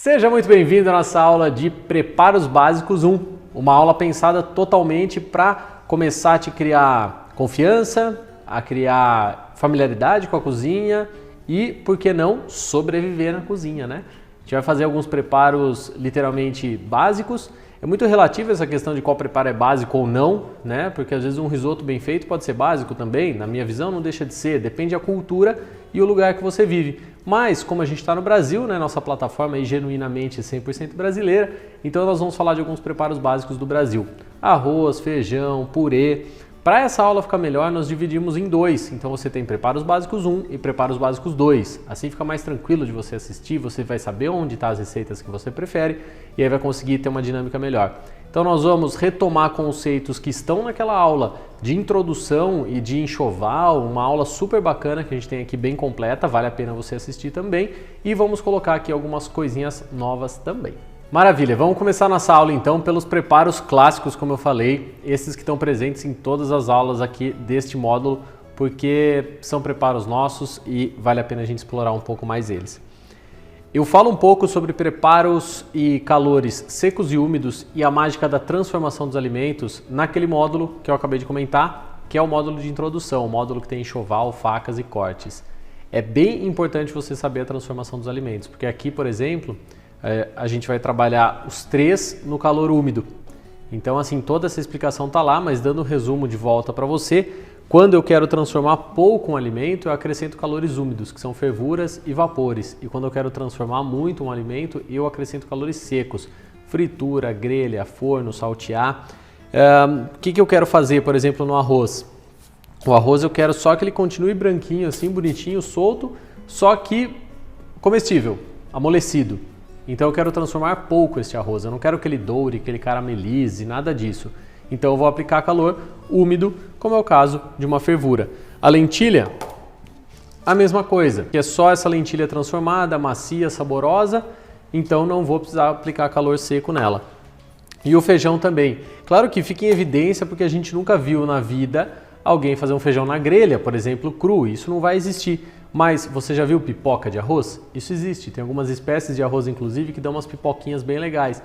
Seja muito bem-vindo à nossa aula de Preparos Básicos 1, uma aula pensada totalmente para começar a te criar confiança, a criar familiaridade com a cozinha e, por que não, sobreviver na cozinha, né? A gente vai fazer alguns preparos literalmente básicos. É muito relativo essa questão de qual preparo é básico ou não, né? Porque às vezes um risoto bem feito pode ser básico também, na minha visão não deixa de ser, depende da cultura e o lugar que você vive. Mas como a gente está no Brasil, né, nossa plataforma é genuinamente 100% brasileira, então nós vamos falar de alguns preparos básicos do Brasil. Arroz, feijão, purê. Para essa aula ficar melhor, nós dividimos em dois. Então você tem preparos básicos 1 e preparos básicos 2. Assim fica mais tranquilo de você assistir, você vai saber onde estão as receitas que você prefere e aí vai conseguir ter uma dinâmica melhor. Então nós vamos retomar conceitos que estão naquela aula de introdução e de enxoval, uma aula super bacana que a gente tem aqui bem completa, vale a pena você assistir também. E vamos colocar aqui algumas coisinhas novas também. Maravilha, vamos começar nossa aula então pelos preparos clássicos, como eu falei, esses que estão presentes em todas as aulas aqui deste módulo, porque são preparos nossos e vale a pena a gente explorar um pouco mais eles. Eu falo um pouco sobre preparos e calores secos e úmidos e a mágica da transformação dos alimentos naquele módulo que eu acabei de comentar, que é o módulo de introdução, o módulo que tem enxoval, facas e cortes. É bem importante você saber a transformação dos alimentos, porque aqui, por exemplo, a gente vai trabalhar os três no calor úmido. Então, assim, toda essa explicação está lá, mas dando um resumo de volta para você, quando eu quero transformar pouco um alimento, eu acrescento calores úmidos, que são fervuras e vapores. E quando eu quero transformar muito um alimento, eu acrescento calores secos, fritura, grelha, forno, saltear. O que eu quero fazer, por exemplo, no arroz? O arroz eu quero só que ele continue branquinho, assim, bonitinho, solto, só que comestível, amolecido. Então eu quero transformar pouco este arroz, eu não quero que ele doure, que ele caramelize, nada disso. Então eu vou aplicar calor úmido, como é o caso de uma fervura. A lentilha, a mesma coisa, que é só essa lentilha transformada, macia, saborosa, então não vou precisar aplicar calor seco nela. E o feijão também. Claro que fica em evidência porque a gente nunca viu na vida alguém fazer um feijão na grelha, por exemplo, cru, isso não vai existir. Mas você já viu pipoca de arroz? Isso existe, tem algumas espécies de arroz inclusive que dão umas pipoquinhas bem legais.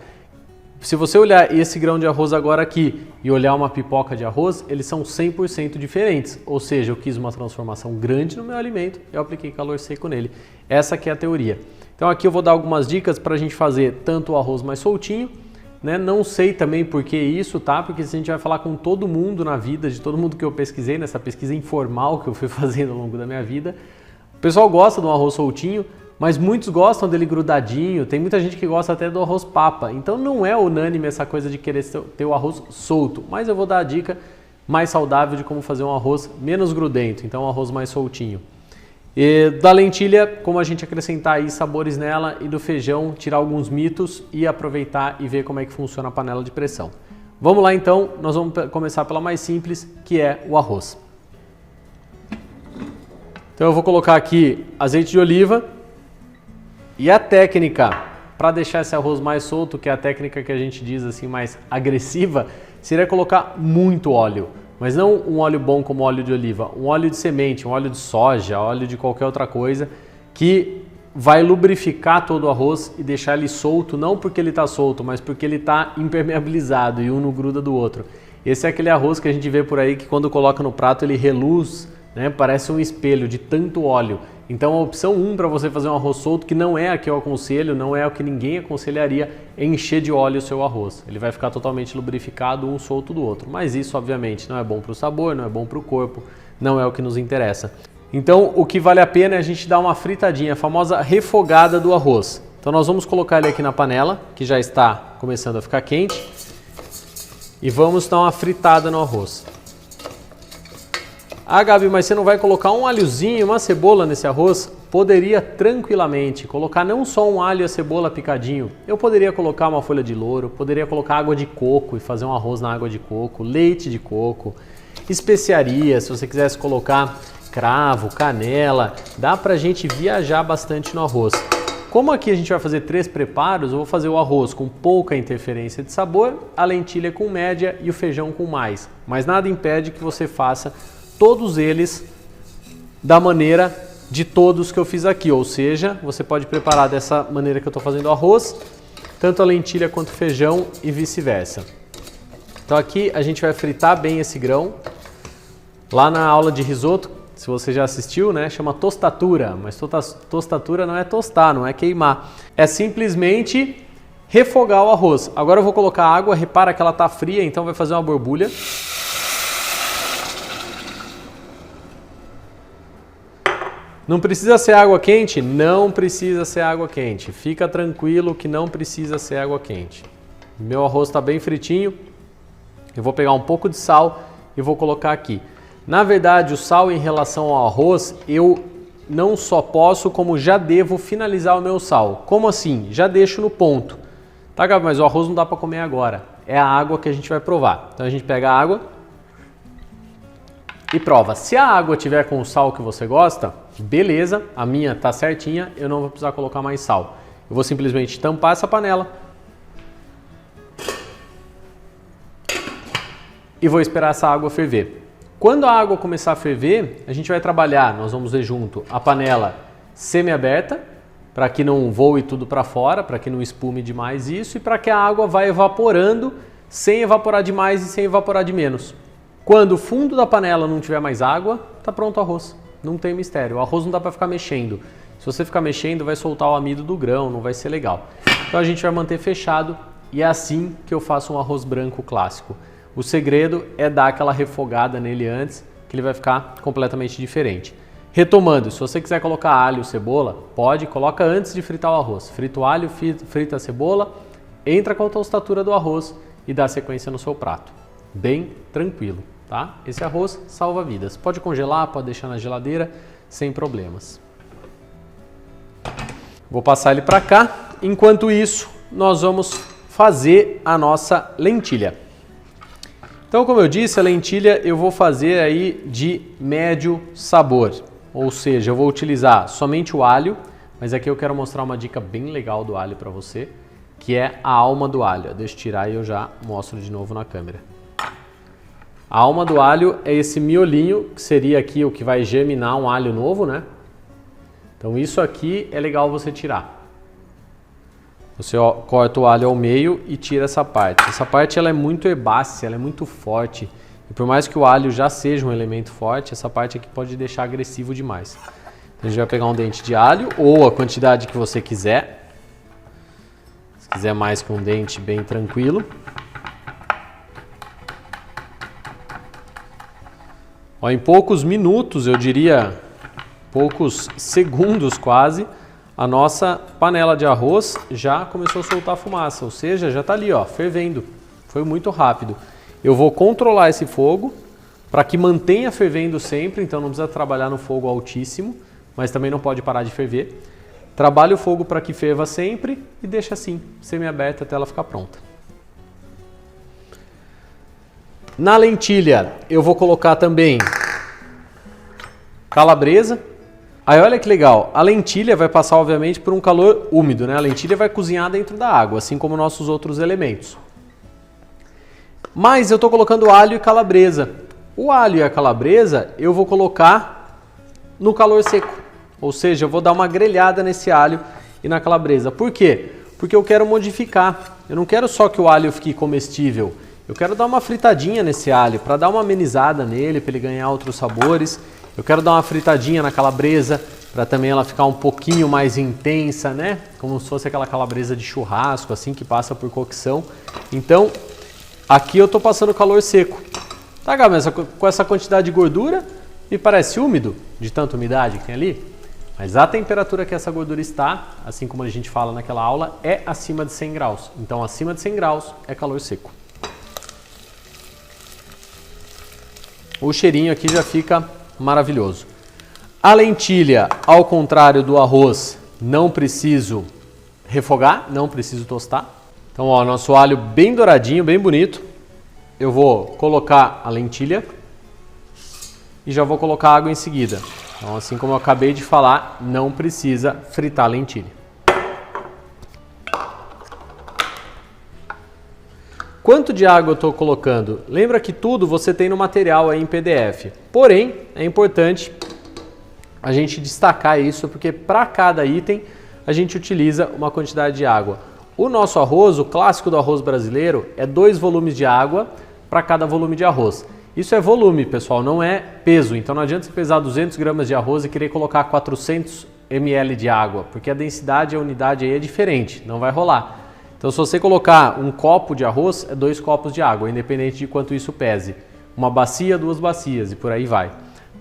Se você olhar esse grão de arroz agora aqui e olhar uma pipoca de arroz, eles são 100% diferentes. Ou seja, eu quis uma transformação grande no meu alimento e eu apliquei calor seco nele. Essa que é a teoria. Então aqui eu vou dar algumas dicas para a gente fazer tanto o arroz mais soltinho, né? Não sei também por que isso, tá? Porque se a gente vai falar com todo mundo na vida, de todo mundo que eu pesquisei, nessa pesquisa informal que eu fui fazendo ao longo da minha vida, o pessoal gosta do arroz soltinho, mas muitos gostam dele grudadinho, tem muita gente que gosta até do arroz papa. Então não é unânime essa coisa de querer ter o arroz solto, mas eu vou dar a dica mais saudável de como fazer um arroz menos grudento, então um arroz mais soltinho. E da lentilha, como a gente acrescentar aí sabores nela, e do feijão, tirar alguns mitos e aproveitar e ver como é que funciona a panela de pressão. Vamos lá então, nós vamos começar pela mais simples, que é o arroz. Então eu vou colocar aqui azeite de oliva e a técnica para deixar esse arroz mais solto, que é a técnica que a gente diz assim mais agressiva, seria colocar muito óleo. Mas não um óleo bom como óleo de oliva, um óleo de semente, um óleo de soja, óleo de qualquer outra coisa que vai lubrificar todo o arroz e deixar ele solto, não porque ele está solto, mas porque ele está impermeabilizado e um não gruda do outro. Esse é aquele arroz que a gente vê por aí que quando coloca no prato ele reluz, né? Parece um espelho de tanto óleo. Então a opção 1 para você fazer um arroz solto, que não é a que eu aconselho, não é o que ninguém aconselharia, é encher de óleo o seu arroz. Ele vai ficar totalmente lubrificado, um solto do outro. Mas isso obviamente não é bom para o sabor, não é bom para o corpo, não é o que nos interessa. Então o que vale a pena é a gente dar uma fritadinha, a famosa refogada do arroz. Então nós vamos colocar ele aqui na panela, que já está começando a ficar quente, e vamos dar uma fritada no arroz. Ah, Gabi, mas você não vai colocar um alhozinho, uma cebola nesse arroz? Poderia tranquilamente colocar não só um alho e a cebola picadinho. Eu poderia colocar uma folha de louro, poderia colocar água de coco e fazer um arroz na água de coco, leite de coco, especiarias, se você quisesse colocar cravo, canela, dá pra gente viajar bastante no arroz. Como aqui a gente vai fazer 3 preparos, eu vou fazer o arroz com pouca interferência de sabor, a lentilha com média e o feijão com mais. Mas nada impede que você faça todos eles da maneira de todos que eu fiz aqui, ou seja, você pode preparar dessa maneira que eu estou fazendo o arroz, tanto a lentilha quanto o feijão e vice-versa. Então aqui a gente vai fritar bem esse grão. Lá na aula de risoto, se você já assistiu, né, chama tostatura, mas tostatura não é tostar, não é queimar. É simplesmente refogar o arroz. Agora eu vou colocar água, repara que ela está fria, então vai fazer uma borbulha. Não precisa ser água quente? Não precisa ser água quente. Fica tranquilo que não precisa ser água quente. Meu arroz está bem fritinho. Eu vou pegar um pouco de sal e vou colocar aqui. Na verdade, o sal em relação ao arroz, eu não só posso, como já devo finalizar o meu sal. Como assim? Já deixo no ponto. Tá, Gabi? Mas o arroz não dá para comer agora. É a água que a gente vai provar. Então a gente pega a água e prova. Se a água tiver com o sal que você gosta, beleza, a minha tá certinha, eu não vou precisar colocar mais sal. Eu vou simplesmente tampar essa panela e vou esperar essa água ferver. Quando a água começar a ferver, a gente vai trabalhar, nós vamos ver junto, a panela semi-aberta, para que não voe tudo para fora, para que não espume demais isso e para que a água vá evaporando sem evaporar demais e sem evaporar de menos. Quando o fundo da panela não tiver mais água, tá pronto o arroz. Não tem mistério. O arroz não dá para ficar mexendo. Se você ficar mexendo, vai soltar o amido do grão, não vai ser legal. Então a gente vai manter fechado e é assim que eu faço um arroz branco clássico. O segredo é dar aquela refogada nele antes, que ele vai ficar completamente diferente. Retomando, se você quiser colocar alho, cebola, pode, coloca antes de fritar o arroz. Frita o alho, frita a cebola, entra com a tostatura do arroz e dá sequência no seu prato. Bem tranquilo. Tá? Esse arroz salva vidas. Pode congelar, pode deixar na geladeira, sem problemas. Vou passar ele para cá. Enquanto isso, nós vamos fazer a nossa lentilha. Então, como eu disse, a lentilha eu vou fazer aí de médio sabor. Ou seja, eu vou utilizar somente o alho, mas aqui eu quero mostrar uma dica bem legal do alho para você, que é a alma do alho. Deixa eu tirar e eu já mostro de novo na câmera. A alma do alho é esse miolinho, que seria aqui o que vai germinar um alho novo, né? Então isso aqui é legal você tirar. Você corta o alho ao meio e tira essa parte. Essa parte ela é muito herbácea, ela é muito forte. E por mais que o alho já seja um elemento forte, essa parte aqui pode deixar agressivo demais. Então a gente vai pegar um dente de alho ou a quantidade que você quiser. Se quiser mais que um dente, bem tranquilo. Ó, em poucos minutos, eu diria poucos segundos quase, a nossa panela de arroz já começou a soltar fumaça, ou seja, já está ali, ó, fervendo. Foi muito rápido. Eu vou controlar esse fogo para que mantenha fervendo sempre, então não precisa trabalhar no fogo altíssimo, mas também não pode parar de ferver. Trabalhe o fogo para que ferva sempre e deixa assim, semi-aberta até ela ficar pronta. Na lentilha eu vou colocar também calabresa. Aí olha que legal, a lentilha vai passar obviamente por um calor úmido, né? A lentilha vai cozinhar dentro da água, assim como nossos outros elementos. Mas eu estou colocando alho e calabresa. O alho e a calabresa eu vou colocar no calor seco. Ou seja, eu vou dar uma grelhada nesse alho e na calabresa. Por quê? Porque eu quero modificar. Eu não quero só que o alho fique comestível. Eu quero dar uma fritadinha nesse alho, para dar uma amenizada nele, para ele ganhar outros sabores. Eu quero dar uma fritadinha na calabresa, para também ela ficar um pouquinho mais intensa, né? Como se fosse aquela calabresa de churrasco, assim, que passa por cocção. Então, aqui eu estou passando calor seco. Tá, Gabi, mas com essa quantidade de gordura, me parece úmido, de tanta umidade que tem ali. Mas a temperatura que essa gordura está, assim como a gente fala naquela aula, é acima de 100 graus. Então, acima de 100 graus é calor seco. O cheirinho aqui já fica maravilhoso. A lentilha, ao contrário do arroz, não preciso refogar, não preciso tostar. Então, ó, nosso alho bem douradinho, bem bonito. Eu vou colocar a lentilha e já vou colocar água em seguida. Então, assim como eu acabei de falar, não precisa fritar a lentilha. Quanto de água eu estou colocando? Lembra que tudo você tem no material aí em PDF. Porém, é importante a gente destacar isso, porque para cada item a gente utiliza uma quantidade de água. O nosso arroz, o clássico do arroz brasileiro, é 2 volumes de água para cada volume de arroz. Isso é volume, pessoal, não é peso. Então não adianta você pesar 200 gramas de arroz e querer colocar 400 ml de água, porque a densidade e a unidade aí é diferente, não vai rolar. Então se você colocar um copo de arroz, é 2 copos de água, independente de quanto isso pese. Uma bacia, 2 bacias e por aí vai.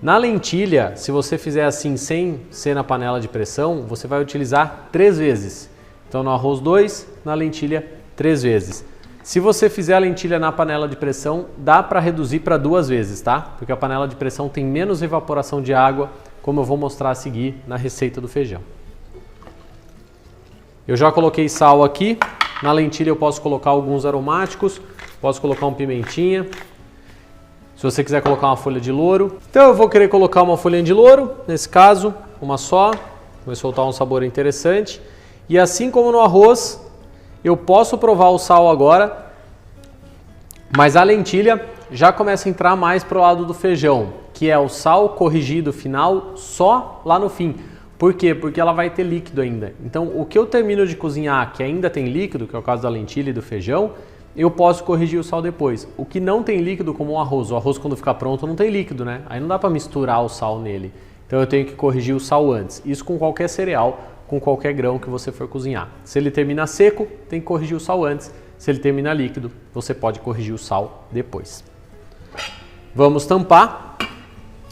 Na lentilha, se você fizer assim sem ser na panela de pressão, você vai utilizar 3 vezes. Então no arroz 2, na lentilha 3 vezes. Se você fizer a lentilha na panela de pressão, dá para reduzir para 2 vezes, tá? Porque a panela de pressão tem menos evaporação de água, como eu vou mostrar a seguir na receita do feijão. Eu já coloquei sal aqui. Na lentilha eu posso colocar alguns aromáticos, posso colocar um pimentinha. Se você quiser colocar uma folha de louro. Então eu vou querer colocar uma folhinha de louro, nesse caso, uma só. Vai soltar um sabor interessante. E assim como no arroz, eu posso provar o sal agora, mas a lentilha já começa a entrar mais pro lado do feijão, que é o sal corrigido final só lá no fim. Por quê? Porque ela vai ter líquido ainda. Então o que eu termino de cozinhar, que ainda tem líquido, que é o caso da lentilha e do feijão, eu posso corrigir o sal depois. O que não tem líquido, como o arroz quando ficar pronto não tem líquido, né? Aí não dá para misturar o sal nele. Então eu tenho que corrigir o sal antes. Isso com qualquer cereal, com qualquer grão que você for cozinhar. Se ele termina seco, tem que corrigir o sal antes. Se ele termina líquido, você pode corrigir o sal depois. Vamos tampar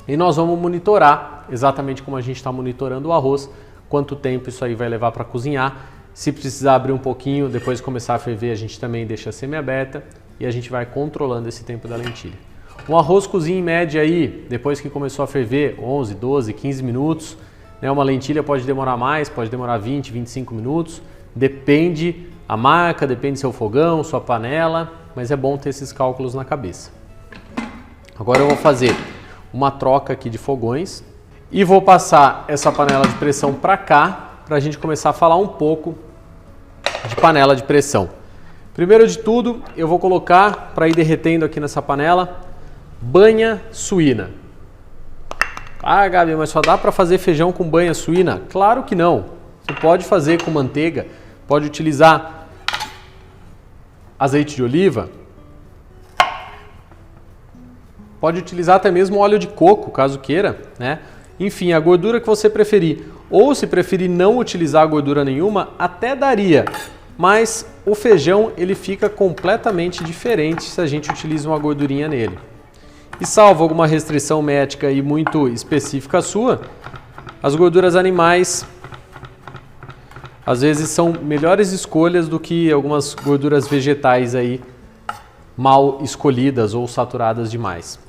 e nós vamos monitorar, exatamente como a gente está monitorando o arroz, quanto tempo isso aí vai levar para cozinhar. Se precisar abrir um pouquinho, depois de começar a ferver, a gente também deixa semi-aberta e a gente vai controlando esse tempo da lentilha. Um arroz cozinha em média aí, depois que começou a ferver, 11, 12, 15 minutos. Né? Uma lentilha pode demorar mais, pode demorar 20, 25 minutos. Depende a marca, depende seu fogão, sua panela, mas é bom ter esses cálculos na cabeça. Agora eu vou fazer uma troca aqui de fogões e vou passar essa panela de pressão para cá, para a gente começar a falar um pouco de panela de pressão. Primeiro de tudo, eu vou colocar, para ir derretendo aqui nessa panela, banha suína. Ah, Gabi, mas só dá para fazer feijão com banha suína? Claro que não. Você pode fazer com manteiga, pode utilizar azeite de oliva, pode utilizar até mesmo óleo de coco, caso queira, né? Enfim, a gordura que você preferir. Ou se preferir não utilizar gordura nenhuma, até daria. Mas o feijão ele fica completamente diferente se a gente utiliza uma gordurinha nele. E salvo alguma restrição médica e muito específica sua, as gorduras animais às vezes são melhores escolhas do que algumas gorduras vegetais aí mal escolhidas ou saturadas demais.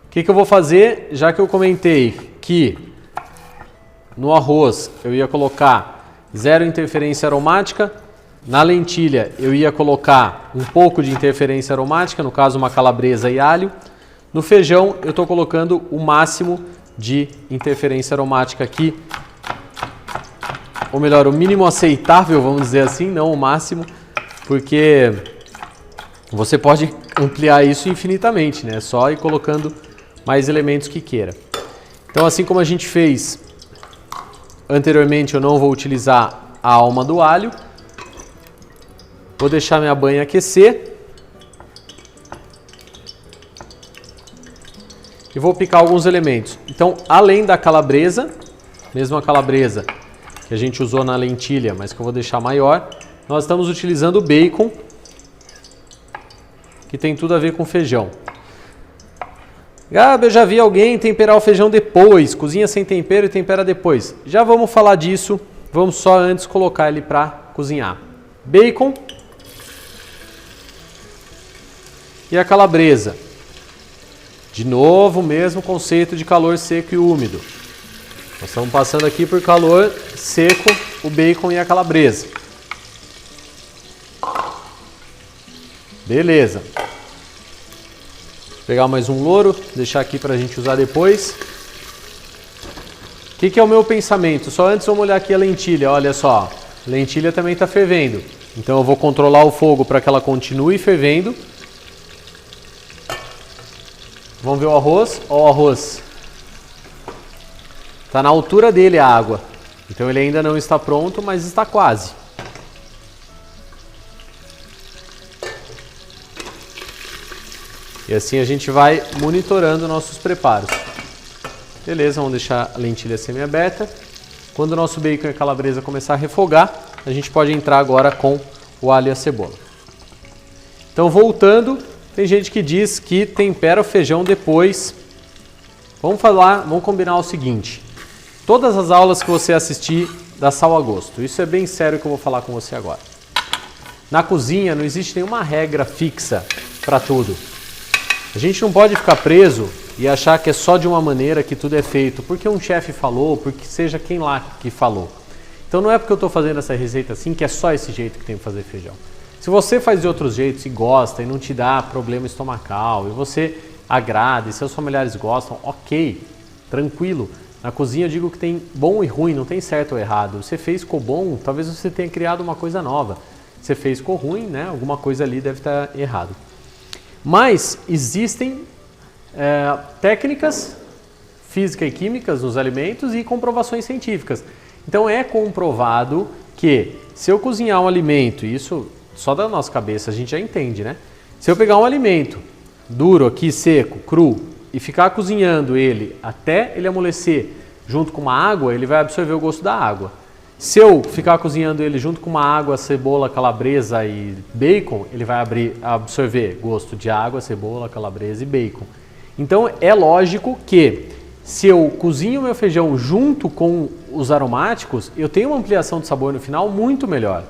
O que eu vou fazer? Já que eu comentei que no arroz eu ia colocar 0 interferência aromática, na lentilha eu ia colocar um pouco de interferência aromática, no caso uma calabresa e alho. No feijão eu estou colocando o máximo de interferência aromática aqui, ou melhor, o mínimo aceitável, vamos dizer assim, não o máximo, porque você pode ampliar isso infinitamente, né? Só ir colocando mais elementos que queira. Então, assim como a gente fez anteriormente, eu não vou utilizar a alma do alho. Vou deixar minha banha aquecer. E vou picar alguns elementos. Então, além da calabresa, mesmo a calabresa que a gente usou na lentilha, mas que eu vou deixar maior, nós estamos utilizando o bacon, que tem tudo a ver com feijão. Gabi, eu já vi alguém temperar o feijão depois, cozinha sem tempero e tempera depois. Já vamos falar disso, vamos só antes colocar ele para cozinhar. Bacon e a calabresa. De novo, o mesmo conceito de calor seco e úmido. Nós estamos passando aqui por calor seco, o bacon e a calabresa. Beleza. Vou pegar mais um louro, deixar aqui para a gente usar depois. O que é o meu pensamento? Só antes vamos olhar aqui a lentilha, olha só. A lentilha também está fervendo. Então eu vou controlar o fogo para que ela continue fervendo. Vamos ver o arroz. Olha o arroz. Está na altura dele a água. Então ele ainda não está pronto, mas está quase. E assim a gente vai monitorando nossos preparos. Beleza, vamos deixar a lentilha semi-aberta. Quando o nosso bacon e a calabresa começar a refogar, a gente pode entrar agora com o alho e a cebola. Então, voltando, tem gente que diz que tempera o feijão depois. Vamos combinar o seguinte. Todas as aulas que você assistir, dá sal a gosto. Isso é bem sério que eu vou falar com você agora. Na cozinha não existe nenhuma regra fixa para tudo. A gente não pode ficar preso e achar que é só de uma maneira que tudo é feito, porque um chefe falou, porque seja quem lá que falou. Então não é porque eu estou fazendo essa receita assim que é só esse jeito que tem que fazer feijão. Se você faz de outros jeitos e gosta e não te dá problema estomacal e você agrada e seus familiares gostam, ok, tranquilo. Na cozinha eu digo que tem bom e ruim, não tem certo ou errado. Você fez, ficou bom, talvez você tenha criado uma coisa nova. Você fez, ficou ruim, né? Alguma coisa ali deve estar errado. Mas existem técnicas físicas e químicas nos alimentos e comprovações científicas. Então é comprovado que se eu cozinhar um alimento, e isso só da nossa cabeça a gente já entende, né? Se eu pegar um alimento duro aqui, seco, cru, e ficar cozinhando ele até ele amolecer junto com uma água, ele vai absorver o gosto da água. Se eu ficar cozinhando ele junto com uma água, cebola, calabresa e bacon, ele vai absorver gosto de água, cebola, calabresa e bacon. Então é lógico que se eu cozinho o meu feijão junto com os aromáticos, eu tenho uma ampliação de sabor no final muito melhor.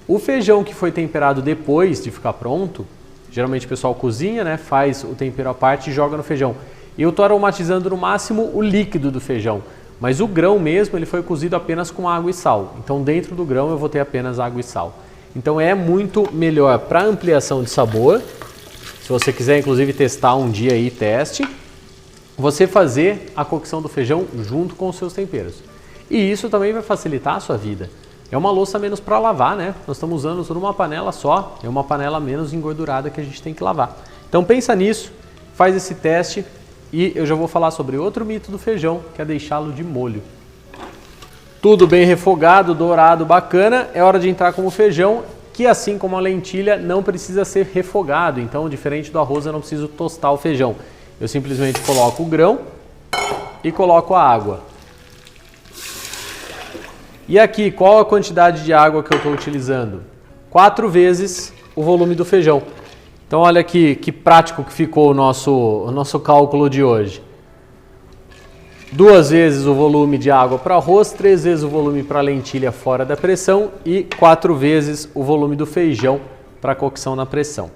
O feijão que foi temperado depois de ficar pronto, geralmente o pessoal cozinha, né, faz o tempero à parte e joga no feijão. Eu estou aromatizando no máximo o líquido do feijão. Mas o grão mesmo, ele foi cozido apenas com água e sal. Então dentro do grão eu vou ter apenas água e sal. Então é muito melhor para ampliação de sabor. Se você quiser inclusive testar um dia aí, teste. Você fazer a cocção do feijão junto com os seus temperos. E isso também vai facilitar a sua vida. É uma louça menos para lavar, né? Nós estamos usando tudo uma panela só. É uma panela menos engordurada que a gente tem que lavar. Então pensa nisso, faz esse teste. E eu já vou falar sobre outro mito do feijão, que é deixá-lo de molho. Tudo bem refogado, dourado, bacana, é hora de entrar com o feijão, que assim como a lentilha não precisa ser refogado. Então, diferente do arroz, eu não preciso tostar o feijão. Eu simplesmente coloco o grão e coloco a água. E aqui, qual a quantidade de água que eu estou utilizando? 4 vezes o volume do feijão. Então olha aqui que prático que ficou o nosso cálculo de hoje. 2 vezes o volume de água para arroz, 3 vezes o volume para lentilha fora da pressão e 4 vezes o volume do feijão para cocção na pressão.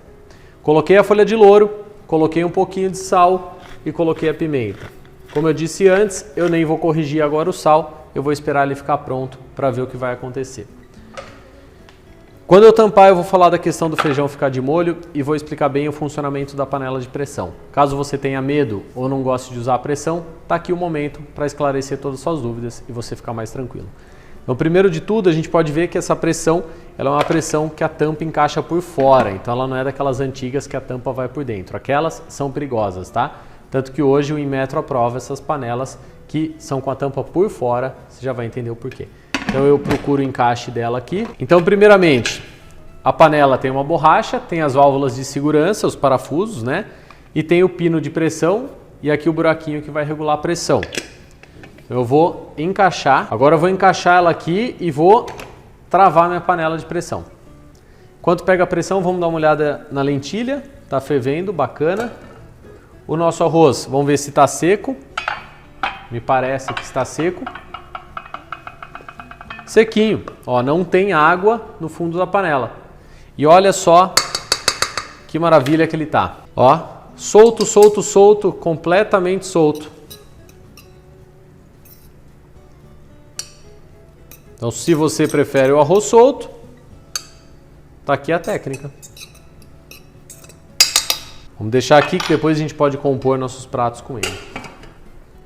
Coloquei a folha de louro, coloquei um pouquinho de sal e coloquei a pimenta. Como eu disse antes, eu nem vou corrigir agora o sal, eu vou esperar ele ficar pronto para ver o que vai acontecer. Quando eu tampar, eu vou falar da questão do feijão ficar de molho e vou explicar bem o funcionamento da panela de pressão. Caso você tenha medo ou não goste de usar a pressão, está aqui o momento para esclarecer todas as suas dúvidas e você ficar mais tranquilo. Então, primeiro de tudo, a gente pode ver que essa pressão ela é uma pressão que a tampa encaixa por fora, então ela não é daquelas antigas que a tampa vai por dentro. Aquelas são perigosas, tá? Tanto que hoje o Inmetro aprova essas panelas que são com a tampa por fora, você já vai entender o porquê. Então eu procuro o encaixe dela aqui. Então primeiramente, a panela tem uma borracha, tem as válvulas de segurança, os parafusos, né? E tem o pino de pressão e aqui o buraquinho que vai regular a pressão. Eu vou encaixar, agora eu vou encaixar ela aqui e vou travar minha panela de pressão. Enquanto pega a pressão, vamos dar uma olhada na lentilha, tá fervendo, bacana. O nosso arroz, vamos ver se está seco, me parece que está seco. Sequinho, ó, não tem água no fundo da panela. E olha só que maravilha que ele tá. Ó, solto, solto, solto, completamente solto. Então, se você prefere o arroz solto, tá aqui a técnica. Vamos deixar aqui que depois a gente pode compor nossos pratos com ele.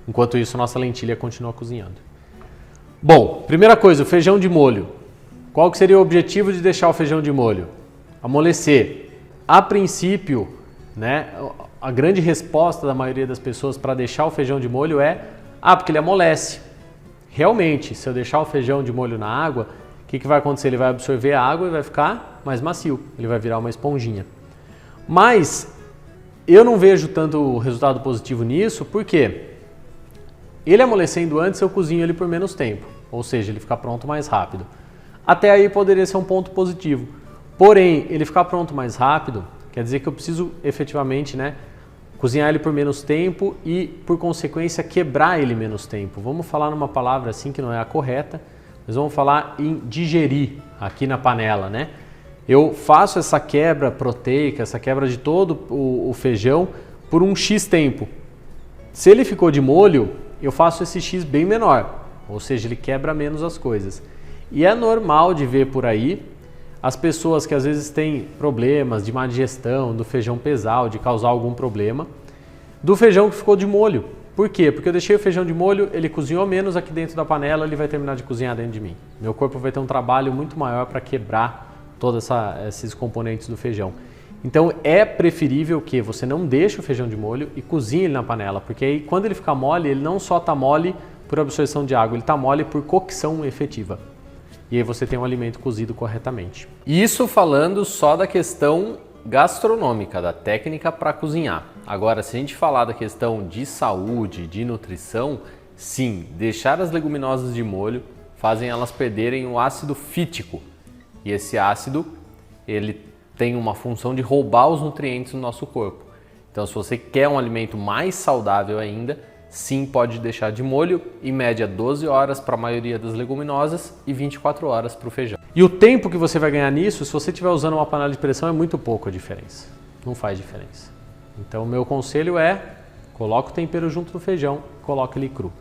Enquanto isso, nossa lentilha continua cozinhando. Bom, primeira coisa, o feijão de molho. Qual que seria o objetivo de deixar o feijão de molho? Amolecer. A princípio, né, a grande resposta da maioria das pessoas para deixar o feijão de molho é porque ele amolece. realmente, se eu deixar o feijão de molho na água, o que vai acontecer? Ele vai absorver a água e vai ficar mais macio, ele vai virar uma esponjinha. Mas eu não vejo tanto resultado positivo nisso, porque ele amolecendo antes, eu cozinho ele por menos tempo, ou seja, ele fica pronto mais rápido. Até aí poderia ser um ponto positivo. Porém, ele ficar pronto mais rápido, quer dizer que eu preciso efetivamente, cozinhar ele por menos tempo e, por consequência, quebrar ele menos tempo. Vamos falar numa palavra assim que não é a correta, mas vamos falar em digerir aqui na panela, Eu faço essa quebra proteica, essa quebra de todo o feijão por um X tempo. Se ele ficou de molho, eu faço esse X bem menor, ou seja, ele quebra menos as coisas. E é normal de ver por aí as pessoas que às vezes têm problemas de má digestão, do feijão pesar, de causar algum problema, do feijão que ficou de molho. Por quê? Porque eu deixei o feijão de molho, ele cozinhou menos aqui dentro da panela, ele vai terminar de cozinhar dentro de mim. Meu corpo vai ter um trabalho muito maior para quebrar todos esses componentes do feijão. Então é preferível que você não deixe o feijão de molho e cozinhe ele na panela, porque aí quando ele ficar mole, ele não só está mole por absorção de água, ele está mole por cocção efetiva. E aí você tem um alimento cozido corretamente. Isso falando só da questão gastronômica, da técnica para cozinhar. Agora, se a gente falar da questão de saúde, de nutrição, sim, deixar as leguminosas de molho fazem elas perderem o ácido fítico. E esse ácido, ele tem uma função de roubar os nutrientes do nosso corpo. Então, se você quer um alimento mais saudável ainda, sim, pode deixar de molho, em média 12 horas para a maioria das leguminosas e 24 horas para o feijão. E o tempo que você vai ganhar nisso, se você estiver usando uma panela de pressão, é muito pouco a diferença. Não faz diferença. Então, o meu conselho é, coloque o tempero junto do feijão, coloque ele cru.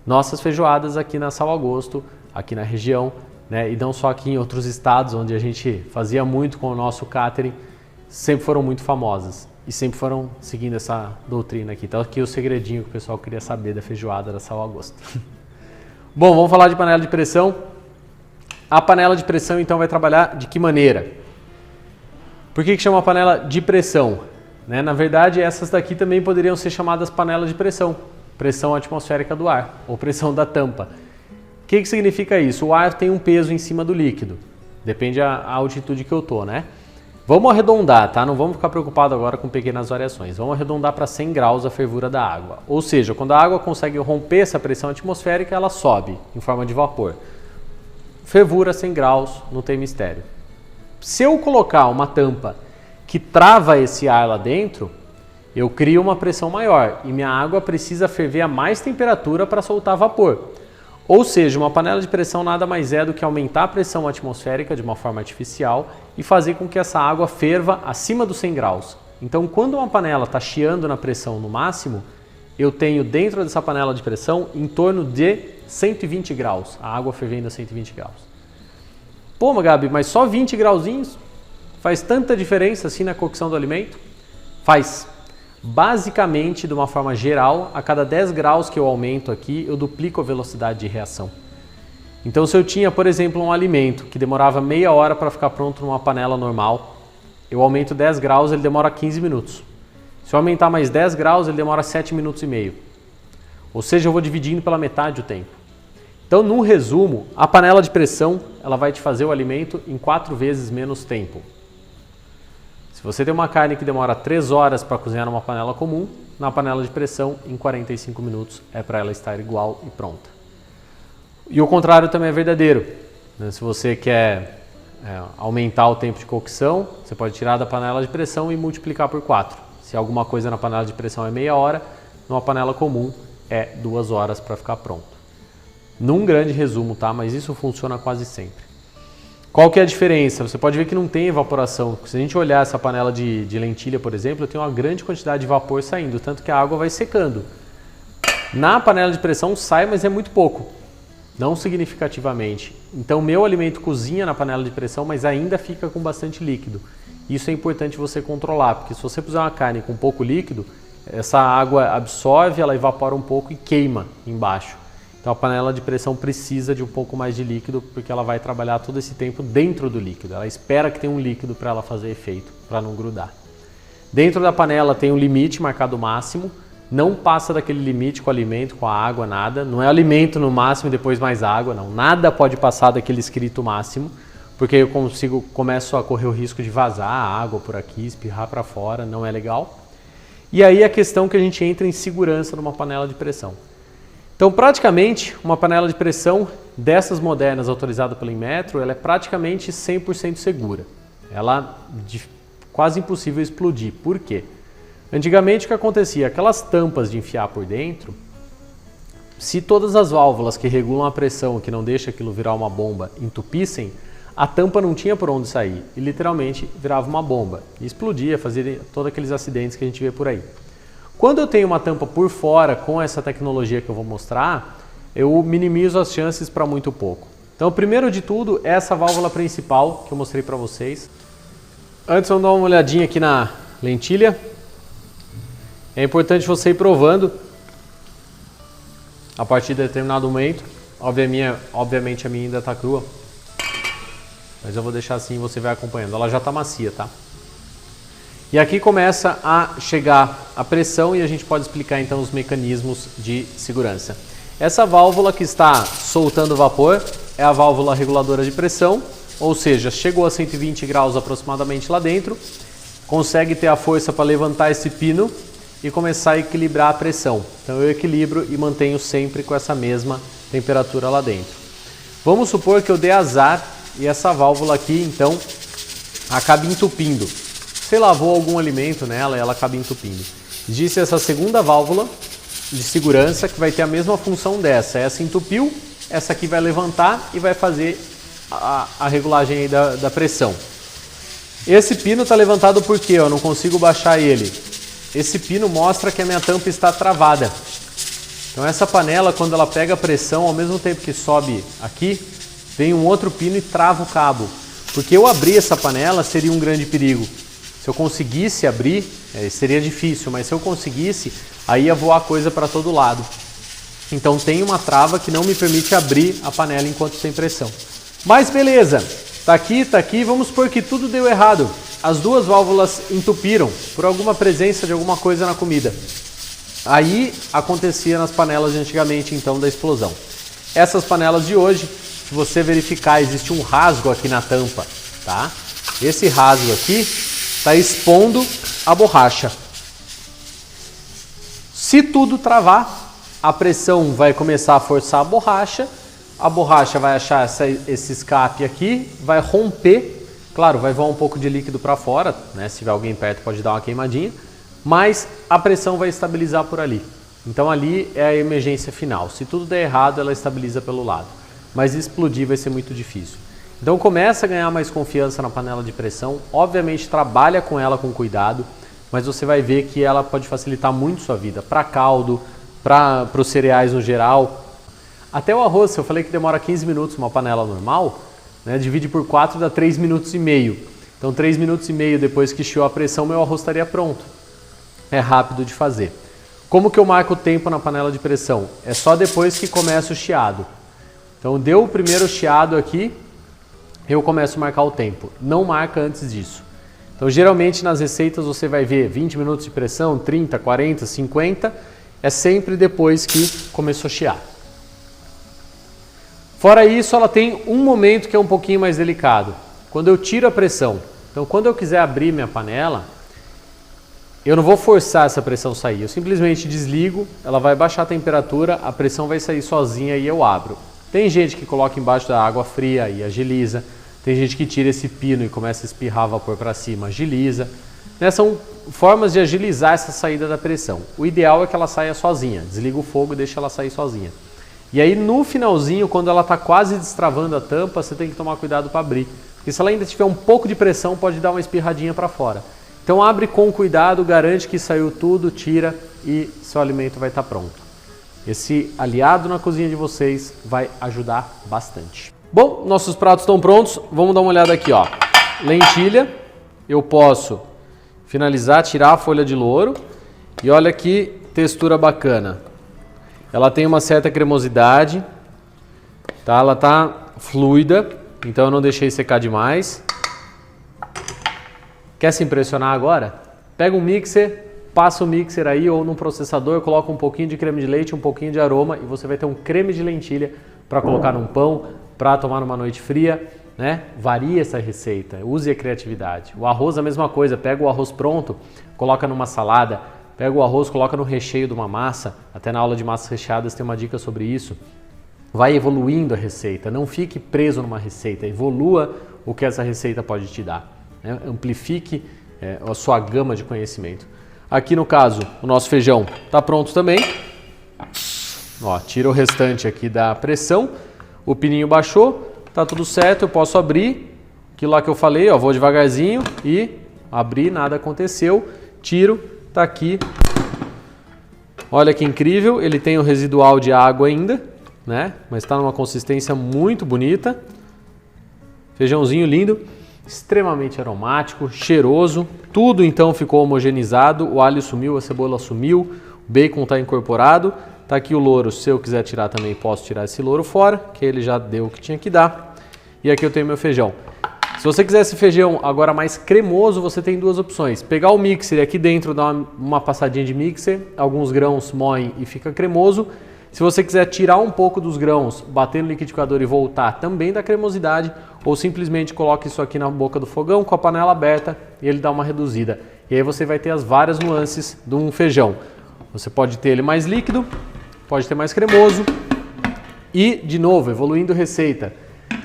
Nossas feijoadas aqui na Sal a Gosto, aqui na região, e não só aqui em outros estados, onde a gente fazia muito com o nosso catering, sempre foram muito famosas. E sempre foram seguindo essa doutrina aqui. Então aqui o segredinho que o pessoal queria saber da feijoada da Sal a Gosto. Bom, vamos falar de panela de pressão. A panela de pressão então vai trabalhar de que maneira? Por que chama panela de pressão? Na verdade, essas daqui também poderiam ser chamadas panelas de pressão. Pressão atmosférica do ar, ou pressão da tampa. O que significa isso? O ar tem um peso em cima do líquido. Depende da altitude que eu estou, Vamos arredondar, tá? Não vamos ficar preocupados agora com pequenas variações. Vamos arredondar para 100 graus a fervura da água. Ou seja, quando a água consegue romper essa pressão atmosférica, ela sobe em forma de vapor. Fervura 100 graus, não tem mistério. Se eu colocar uma tampa que trava esse ar lá dentro, eu crio uma pressão maior e minha água precisa ferver a mais temperatura para soltar vapor. Ou seja, uma panela de pressão nada mais é do que aumentar a pressão atmosférica de uma forma artificial e fazer com que essa água ferva acima dos 100 graus. Então, quando uma panela está chiando na pressão no máximo, eu tenho dentro dessa panela de pressão em torno de 120 graus, a água fervendo a 120 graus. Pô, Gabi, mas só 20 grauzinhos faz tanta diferença assim na cocção do alimento? Faz. Basicamente, de uma forma geral, a cada 10 graus que eu aumento aqui, eu duplico a velocidade de reação. Então, se eu tinha, por exemplo, um alimento que demorava meia hora para ficar pronto numa panela normal, eu aumento 10 graus, ele demora 15 minutos. Se eu aumentar mais 10 graus, ele demora 7 minutos e meio. Ou seja, eu vou dividindo pela metade o tempo. Então, num resumo, a panela de pressão, ela vai te fazer o alimento em 4 vezes menos tempo. Se você tem uma carne que demora 3 horas para cozinhar numa panela comum, na panela de pressão, em 45 minutos é para ela estar igual e pronta. E o contrário também é verdadeiro. Se você quer aumentar o tempo de cocção, você pode tirar da panela de pressão e multiplicar por 4. Se alguma coisa na panela de pressão é meia hora, numa panela comum é 2 horas para ficar pronto. Num grande resumo, tá? Mas isso funciona quase sempre. Qual que é a diferença? Você pode ver que não tem evaporação. Se a gente olhar essa panela de lentilha, por exemplo, eu tenho uma grande quantidade de vapor saindo, tanto que a água vai secando. Na panela de pressão sai, mas é muito pouco, não significativamente. Então, meu alimento cozinha na panela de pressão, mas ainda fica com bastante líquido. Isso é importante você controlar, porque se você puser uma carne com pouco líquido, essa água absorve, ela evapora um pouco e queima embaixo. Então a panela de pressão precisa de um pouco mais de líquido, porque ela vai trabalhar todo esse tempo dentro do líquido. Ela espera que tenha um líquido para ela fazer efeito, para não grudar. Dentro da panela tem um limite marcado máximo, não passa daquele limite com o alimento, com a água, nada. Não é alimento no máximo e depois mais água, não. Nada pode passar daquele escrito máximo, porque eu começo a correr o risco de vazar a água por aqui, espirrar para fora, não é legal. E aí a questão que a gente entra em segurança numa panela de pressão. Então, praticamente, uma panela de pressão dessas modernas autorizadas pelo Inmetro, ela é praticamente 100% segura. Ela é quase impossível explodir. Por quê? Antigamente o que acontecia? Aquelas tampas de enfiar por dentro, se todas as válvulas que regulam a pressão, que não deixa aquilo virar uma bomba, entupissem, a tampa não tinha por onde sair e literalmente virava uma bomba. E explodia, fazia todos aqueles acidentes que a gente vê por aí. Quando eu tenho uma tampa por fora com essa tecnologia que eu vou mostrar, eu minimizo as chances para muito pouco. Então, primeiro de tudo, essa válvula principal que eu mostrei para vocês. Antes, vamos dar uma olhadinha aqui na lentilha. É importante você ir provando a partir de determinado momento. Obviamente a minha ainda está crua, mas eu vou deixar assim e você vai acompanhando. Ela já está macia, tá? E aqui começa a chegar a pressão e a gente pode explicar então os mecanismos de segurança. Essa válvula que está soltando vapor é a válvula reguladora de pressão, ou seja, chegou a 120 graus aproximadamente lá dentro, consegue ter a força para levantar esse pino e começar a equilibrar a pressão. Então eu equilibro e mantenho sempre com essa mesma temperatura lá dentro. Vamos supor que eu dê azar e essa válvula aqui então acabe entupindo. Você lavou algum alimento nela e ela acaba entupindo. Existe essa segunda válvula de segurança que vai ter a mesma função dessa. Essa entupiu, essa aqui vai levantar e vai fazer a regulagem aí da pressão. Esse pino está levantado porque eu não consigo baixar ele. Esse pino mostra que a minha tampa está travada. Então essa panela, quando ela pega a pressão, ao mesmo tempo que sobe aqui, vem um outro pino e trava o cabo. Porque eu abrir essa panela seria um grande perigo. Se eu conseguisse abrir, seria difícil, mas se eu conseguisse, aí ia voar coisa para todo lado. Então tem uma trava que não me permite abrir a panela enquanto tem pressão. Mas beleza, tá aqui, vamos supor que tudo deu errado. As duas válvulas entupiram por alguma presença de alguma coisa na comida. Aí acontecia nas panelas de antigamente então da explosão. Essas panelas de hoje, se você verificar, existe um rasgo aqui na tampa, tá? Esse rasgo aqui está expondo a borracha. Se tudo travar, a pressão vai começar a forçar a borracha vai achar esse escape aqui, vai romper, claro, vai voar um pouco de líquido para fora, né? Se tiver alguém perto pode dar uma queimadinha, mas a pressão vai estabilizar por ali. Então ali é a emergência final. Se tudo der errado, ela estabiliza pelo lado, mas explodir vai ser muito difícil. Então começa a ganhar mais confiança na panela de pressão, obviamente trabalha com ela com cuidado, mas você vai ver que ela pode facilitar muito sua vida, para caldo, para os cereais no geral. Até o arroz, se eu falei que demora 15 minutos uma panela normal, né, divide por 4 dá 3 minutos e meio. Então 3 minutos e meio depois que chiou a pressão, meu arroz estaria pronto. É rápido de fazer. Como que eu marco o tempo na panela de pressão? É só depois que começa o chiado. Então deu o primeiro chiado aqui, eu começo a marcar o tempo, não marca antes disso. Então geralmente nas receitas você vai ver 20 minutos de pressão, 30, 40, 50, é sempre depois que começou a chiar. Fora isso, ela tem um momento que é um pouquinho mais delicado, quando eu tiro a pressão. Então quando eu quiser abrir minha panela, eu não vou forçar essa pressão sair, eu simplesmente desligo, ela vai baixar a temperatura, a pressão vai sair sozinha e eu abro. Tem gente que coloca embaixo da água fria e agiliza. Tem gente que tira esse pino e começa a espirrar vapor para cima, agiliza. Né? São formas de agilizar essa saída da pressão. O ideal é que ela saia sozinha. Desliga o fogo e deixa ela sair sozinha. E aí no finalzinho, quando ela está quase destravando a tampa, você tem que tomar cuidado para abrir. Porque se ela ainda tiver um pouco de pressão, pode dar uma espirradinha para fora. Então abre com cuidado, garante que saiu tudo, tira e seu alimento vai estar pronto. Esse aliado na cozinha de vocês vai ajudar bastante. Bom, nossos pratos estão prontos, vamos dar uma olhada aqui, ó. Lentilha, eu posso finalizar, tirar a folha de louro e olha que textura bacana. Ela tem uma certa cremosidade, tá? Ela tá fluida, então eu não deixei secar demais. Quer se impressionar agora? Pega um mixer, passa o mixer aí ou no processador, coloca um pouquinho de creme de leite, um pouquinho de aroma e você vai ter um creme de lentilha para colocar num pão, para tomar numa noite fria, né? Varie essa receita, use a criatividade. O arroz a mesma coisa, pega o arroz pronto, coloca numa salada, pega o arroz, coloca no recheio de uma massa, até na aula de massas recheadas tem uma dica sobre isso. Vai evoluindo a receita, não fique preso numa receita, evolua o que essa receita pode te dar, né? Amplifique a sua gama de conhecimento. Aqui no caso, o nosso feijão está pronto também. Ó, tira o restante aqui da pressão, o pininho baixou, tá tudo certo, eu posso abrir, aquilo lá que eu falei, ó, vou devagarzinho e abrir, nada aconteceu, tiro, tá aqui. Olha que incrível, ele tem o residual de água ainda, né? Mas está numa consistência muito bonita. Feijãozinho lindo, extremamente aromático, cheiroso, tudo então ficou homogeneizado, o alho sumiu, a cebola sumiu, o bacon está incorporado, tá aqui o louro, se eu quiser tirar também posso tirar esse louro fora, que ele já deu o que tinha que dar. E aqui eu tenho meu feijão. Se você quiser esse feijão agora mais cremoso, você tem duas opções. Pegar o mixer e aqui dentro dar uma passadinha de mixer, alguns grãos moem e fica cremoso. Se você quiser tirar um pouco dos grãos, bater no liquidificador e voltar, também dá cremosidade, ou simplesmente coloque isso aqui na boca do fogão com a panela aberta e ele dá uma reduzida. E aí você vai ter as várias nuances de um feijão. Você pode ter ele mais líquido, pode ter mais cremoso e, de novo, evoluindo receita.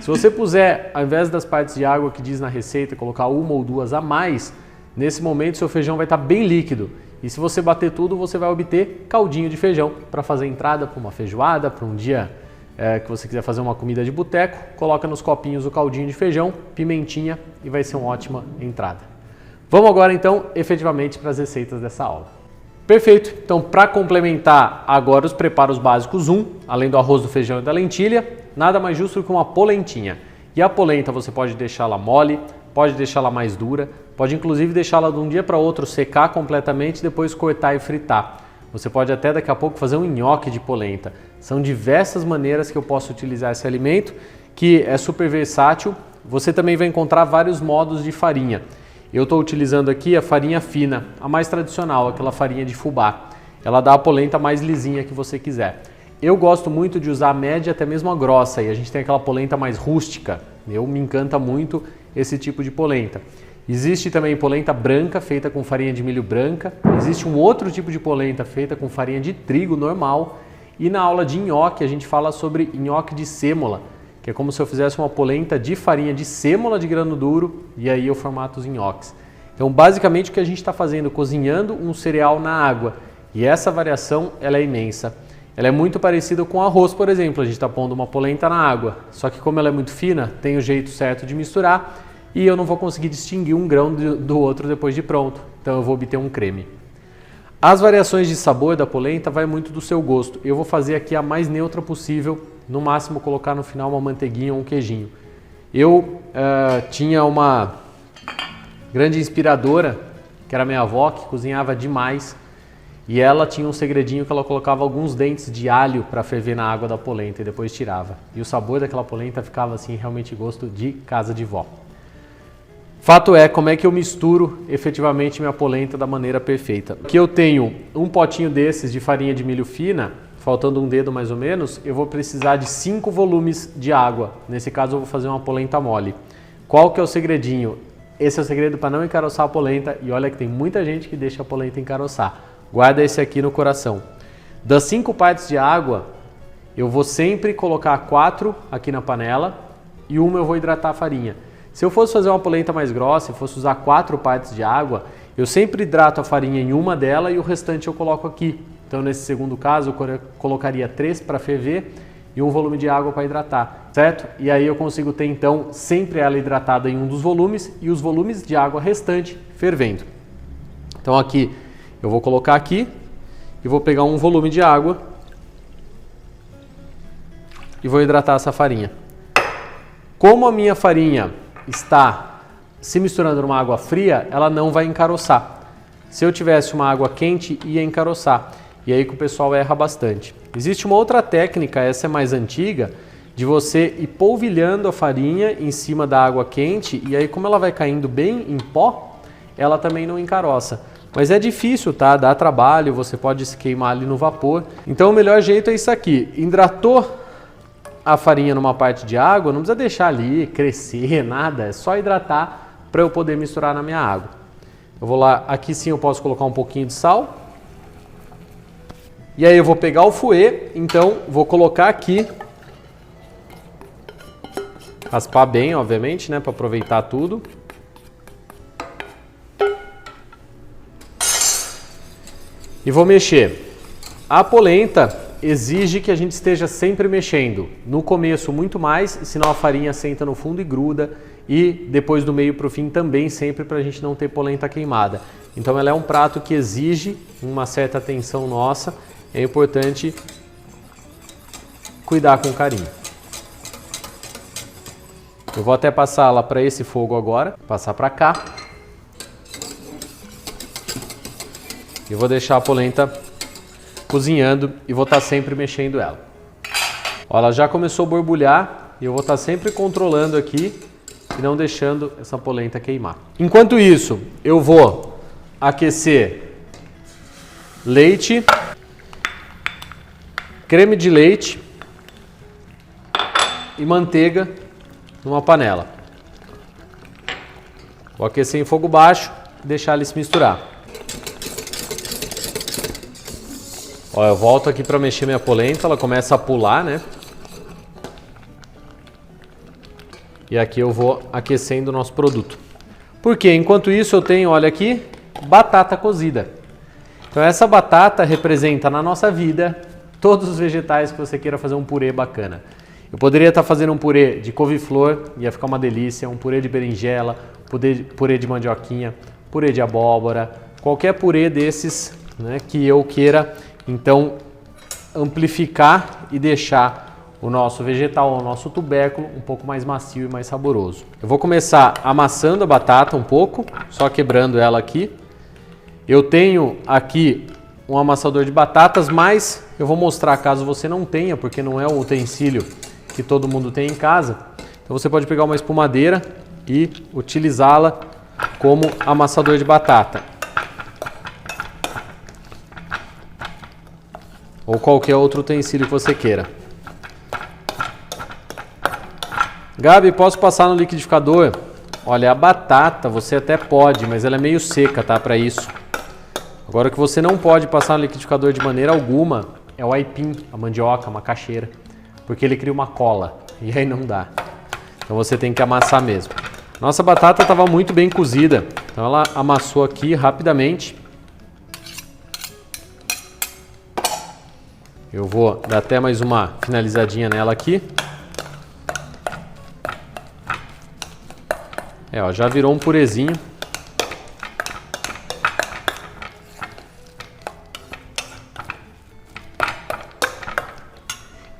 Se você puser, ao invés das partes de água que diz na receita, colocar uma ou duas a mais, nesse momento seu feijão vai estar bem líquido. E se você bater tudo, você vai obter caldinho de feijão para fazer entrada para uma feijoada, para um dia que você quiser fazer uma comida de boteco, coloca nos copinhos o caldinho de feijão, pimentinha e vai ser uma ótima entrada. Vamos agora então efetivamente para as receitas dessa aula. Perfeito, então para complementar agora os preparos básicos 1, além do arroz, do feijão e da lentilha, nada mais justo que uma polentinha. E a polenta você pode deixá-la mole, pode deixá-la mais dura, pode inclusive deixá-la de um dia para outro secar completamente e depois cortar e fritar. Você pode até daqui a pouco fazer um nhoque de polenta. São diversas maneiras que eu posso utilizar esse alimento, que é super versátil. Você também vai encontrar vários modos de farinha. Eu estou utilizando aqui a farinha fina, a mais tradicional, aquela farinha de fubá. Ela dá a polenta mais lisinha que você quiser. Eu gosto muito de usar a média, até mesmo a grossa, e a gente tem aquela polenta mais rústica. Me encanta muito esse tipo de polenta. Existe também polenta branca, feita com farinha de milho branca. Existe um outro tipo de polenta feita com farinha de trigo normal. E na aula de nhoque a gente fala sobre nhoque de sêmola, que é como se eu fizesse uma polenta de farinha de sêmola de grano duro e aí eu formato os nhoques. Então basicamente o que a gente está fazendo, cozinhando um cereal na água. E essa variação ela é imensa. Ela é muito parecida com arroz, por exemplo. A gente está pondo uma polenta na água, só que como ela é muito fina, tem o jeito certo de misturar e eu não vou conseguir distinguir um grão do outro depois de pronto. Então eu vou obter um creme. As variações de sabor da polenta vai muito do seu gosto. Eu vou fazer aqui a mais neutra possível, no máximo colocar no final uma manteiguinha ou um queijinho. Eu tinha uma grande inspiradora, que era minha avó, que cozinhava demais. E ela tinha um segredinho que ela colocava alguns dentes de alho para ferver na água da polenta e depois tirava. E o sabor daquela polenta ficava assim, realmente gosto de casa de vó. Fato é, como é que eu misturo efetivamente minha polenta da maneira perfeita? Aqui eu tenho um potinho desses de farinha de milho fina, faltando um dedo mais ou menos, eu vou precisar de 5 volumes de água. Nesse caso eu vou fazer uma polenta mole. Qual que é o segredinho? Esse é o segredo para não encaroçar a polenta e olha que tem muita gente que deixa a polenta encaroçar. Guarda esse aqui no coração. Das 5 partes de água, eu vou sempre colocar 4 aqui na panela e uma eu vou hidratar a farinha. Se eu fosse fazer uma polenta mais grossa e fosse usar 4 partes de água, eu sempre hidrato a farinha em uma dela e o restante eu coloco aqui. Então nesse segundo caso eu colocaria 3 para ferver e um volume de água para hidratar, certo? E aí eu consigo ter então sempre ela hidratada em um dos volumes e os volumes de água restante fervendo. Então aqui eu vou colocar aqui e vou pegar um volume de água e vou hidratar essa farinha. Como a minha farinha está se misturando numa água fria, ela não vai encaroçar. Se eu tivesse uma água quente, ia encaroçar. E aí que o pessoal erra bastante. Existe uma outra técnica, essa é mais antiga, de você ir polvilhando a farinha em cima da água quente e aí como ela vai caindo bem em pó, ela também não encaroça. Mas é difícil, tá? Dá trabalho, você pode se queimar ali no vapor. Então o melhor jeito é isso aqui. Hidratou a farinha numa parte de água, não precisa deixar ali crescer, nada. É só hidratar para eu poder misturar na minha água. Eu vou lá, aqui sim eu posso colocar um pouquinho de sal. E aí eu vou pegar o fouet, então vou colocar aqui. Raspar bem, obviamente, né? Para aproveitar tudo. E vou mexer. A polenta exige que a gente esteja sempre mexendo. No começo muito mais, senão a farinha senta no fundo e gruda. E depois do meio para o fim também sempre para a gente não ter polenta queimada. Então ela é um prato que exige uma certa atenção nossa. É importante cuidar com carinho. Eu vou até passar ela para esse fogo agora, passar para cá. E vou deixar a polenta cozinhando e vou estar sempre mexendo ela. Ó, ela já começou a borbulhar e eu vou estar sempre controlando aqui e não deixando essa polenta queimar. Enquanto isso, eu vou aquecer leite, creme de leite e manteiga numa panela. Vou aquecer em fogo baixo e deixar ele se misturar. Ó, eu volto aqui para mexer minha polenta, ela começa a pular, né? E aqui eu vou aquecendo o nosso produto. Porque enquanto isso eu tenho, olha aqui, batata cozida. Então essa batata representa na nossa vida todos os vegetais que você queira fazer um purê bacana. Eu poderia estar fazendo um purê de couve-flor, ia ficar uma delícia, um purê de berinjela, purê de mandioquinha, purê de abóbora, qualquer purê desses, né, que eu queira, então, amplificar e deixar o nosso vegetal, o nosso tubérculo, um pouco mais macio e mais saboroso. Eu vou começar amassando a batata um pouco, só quebrando ela aqui. Eu tenho aqui um amassador de batatas, mas eu vou mostrar caso você não tenha, porque não é um utensílio que todo mundo tem em casa. Então você pode pegar uma espumadeira e utilizá-la como amassador de batata. Ou qualquer outro utensílio que você queira. Gabi, posso passar no liquidificador? Olha, a batata você até pode, mas ela é meio seca, tá? Para isso. Agora o que você não pode passar no liquidificador de maneira alguma é o aipim, a mandioca, a macaxeira. Porque ele cria uma cola e aí não dá. Então você tem que amassar mesmo. Nossa batata estava muito bem cozida, então ela amassou aqui rapidamente. Eu vou dar até mais uma finalizadinha nela aqui. Ó, já virou um purezinho.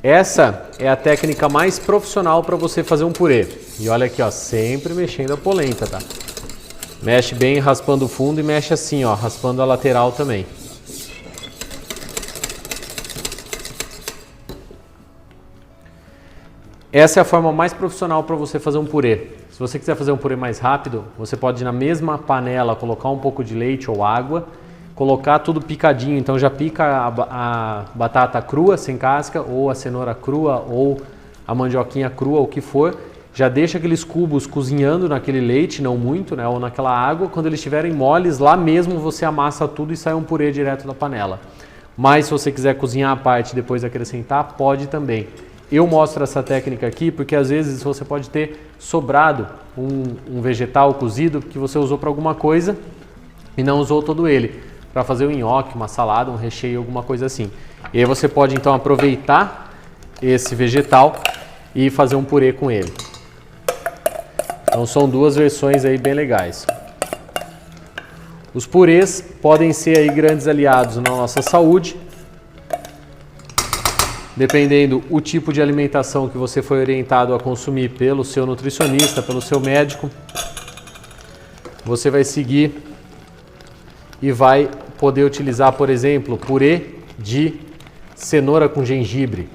Essa é a técnica mais profissional para você fazer um purê. E olha aqui, ó, sempre mexendo a polenta, tá? Mexe bem raspando o fundo e mexe assim, ó, raspando a lateral também. Essa é a forma mais profissional para você fazer um purê. Se você quiser fazer um purê mais rápido, você pode na mesma panela colocar um pouco de leite ou água, colocar tudo picadinho, então já pica a batata crua, sem casca, ou a cenoura crua, ou a mandioquinha crua, o que for. Já deixa aqueles cubos cozinhando naquele leite, não muito, né, ou naquela água. Quando eles estiverem moles, lá mesmo você amassa tudo e sai um purê direto da panela. Mas se você quiser cozinhar a parte e depois acrescentar, pode também. Eu mostro essa técnica aqui porque às vezes você pode ter sobrado um vegetal cozido que você usou para alguma coisa e não usou todo ele, para fazer um nhoque, uma salada, um recheio, alguma coisa assim. E aí você pode então aproveitar esse vegetal e fazer um purê com ele. Então são duas versões aí bem legais. Os purês podem ser aí grandes aliados na nossa saúde, dependendo o tipo de alimentação que você foi orientado a consumir pelo seu nutricionista, pelo seu médico. Você vai seguir e vai poder utilizar, por exemplo, purê de cenoura com gengibre.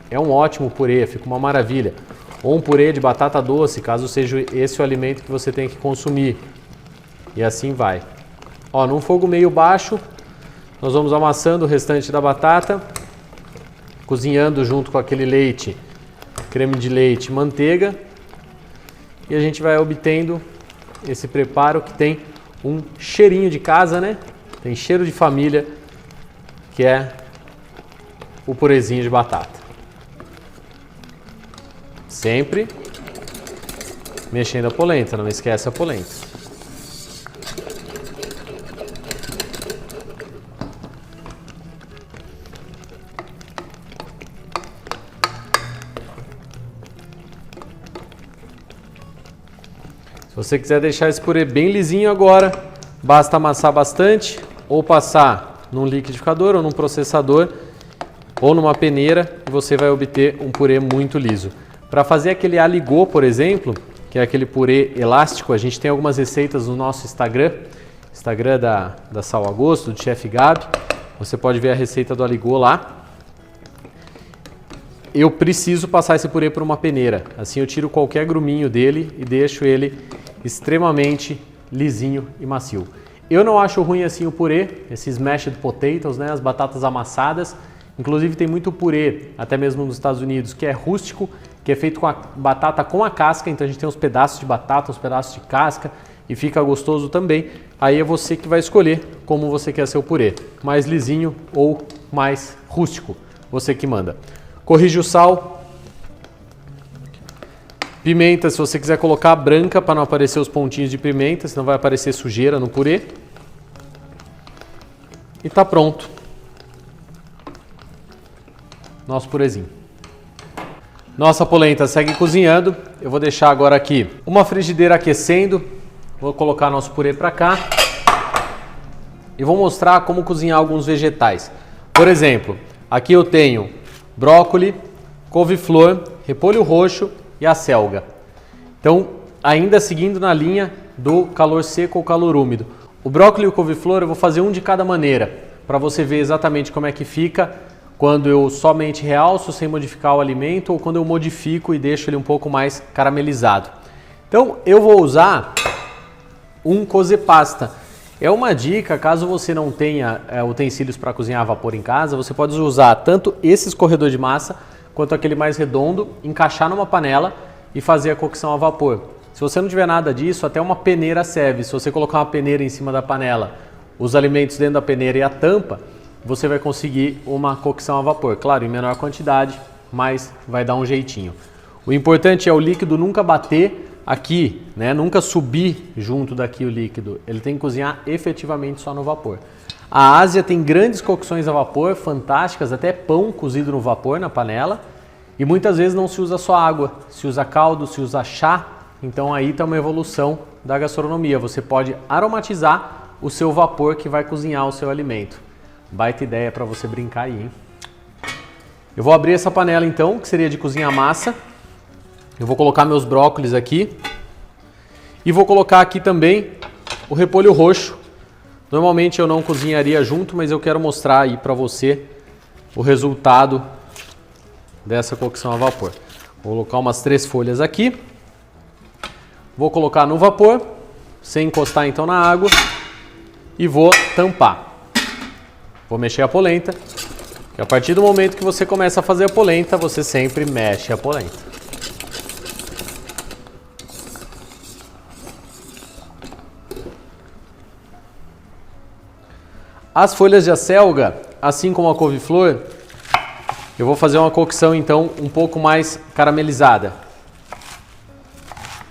É um ótimo purê, fica uma maravilha. Ou um purê de batata doce, caso seja esse o alimento que você tem que consumir. E assim vai. Ó, num fogo meio baixo, nós vamos amassando o restante da batata, cozinhando junto com aquele leite, creme de leite, manteiga, e a gente vai obtendo esse preparo que tem um cheirinho de casa, né? Tem cheiro de família, que é o purezinho de batata. Sempre mexendo a polenta, não esquece a polenta. Se você quiser deixar esse purê bem lisinho agora, basta amassar bastante ou passar num liquidificador ou num processador ou numa peneira e você vai obter um purê muito liso. Para fazer aquele aligô, por exemplo, que é aquele purê elástico, a gente tem algumas receitas no nosso Instagram da Sal a Gosto, do Chef Gabi. Você pode ver a receita do aligô lá. Eu preciso passar esse purê por uma peneira, assim eu tiro qualquer gruminho dele e deixo ele extremamente lisinho e macio. Eu não acho ruim assim o purê, esses mashed potatoes, né, as batatas amassadas. Inclusive tem muito purê, até mesmo nos Estados Unidos, que é rústico, que é feito com a batata com a casca, então a gente tem uns pedaços de batata, uns pedaços de casca e fica gostoso também. Aí é você que vai escolher como você quer seu purê, mais lisinho ou mais rústico, você que manda. Corrige o sal. Pimenta, se você quiser colocar branca para não aparecer os pontinhos de pimenta, senão vai aparecer sujeira no purê. E tá pronto. Nosso purezinho. Nossa polenta segue cozinhando. Eu vou deixar agora aqui uma frigideira aquecendo. Vou colocar nosso purê para cá. E vou mostrar como cozinhar alguns vegetais. Por exemplo, aqui eu tenho brócolis, couve-flor, repolho roxo e acelga. Então, ainda seguindo na linha do calor seco ou calor úmido. O brócolis e o couve-flor eu vou fazer um de cada maneira, para você ver exatamente como é que fica quando eu somente realço sem modificar o alimento ou quando eu modifico e deixo ele um pouco mais caramelizado. Então, eu vou usar um cozepasta. É uma dica, caso você não tenha utensílios para cozinhar a vapor em casa, você pode usar tanto esse escorredor de massa quanto aquele mais redondo, encaixar numa panela e fazer a cocção a vapor. Se você não tiver nada disso, até uma peneira serve. Se você colocar uma peneira em cima da panela, os alimentos dentro da peneira e a tampa, você vai conseguir uma cocção a vapor. Claro, em menor quantidade, mas vai dar um jeitinho. O importante é o líquido nunca bater aqui, né? Nunca subir junto daqui o líquido. Ele tem que cozinhar efetivamente só no vapor. A Ásia tem grandes cocções a vapor, fantásticas, até pão cozido no vapor na panela. E muitas vezes não se usa só água, se usa caldo, se usa chá. Então aí está uma evolução da gastronomia. Você pode aromatizar o seu vapor que vai cozinhar o seu alimento. Baita ideia para você brincar aí, hein? Eu vou abrir essa panela então, que seria de cozinhar massa. Eu vou colocar meus brócolis aqui. E vou colocar aqui também o repolho roxo. Normalmente eu não cozinharia junto, mas eu quero mostrar aí para você o resultado dessa cocção a vapor. Vou colocar umas 3 folhas aqui. Vou colocar no vapor, sem encostar então na água. E vou tampar. Vou mexer a polenta. E a partir do momento que você começa a fazer a polenta, você sempre mexe a polenta. As folhas de acelga, assim como a couve-flor, eu vou fazer uma cocção então um pouco mais caramelizada.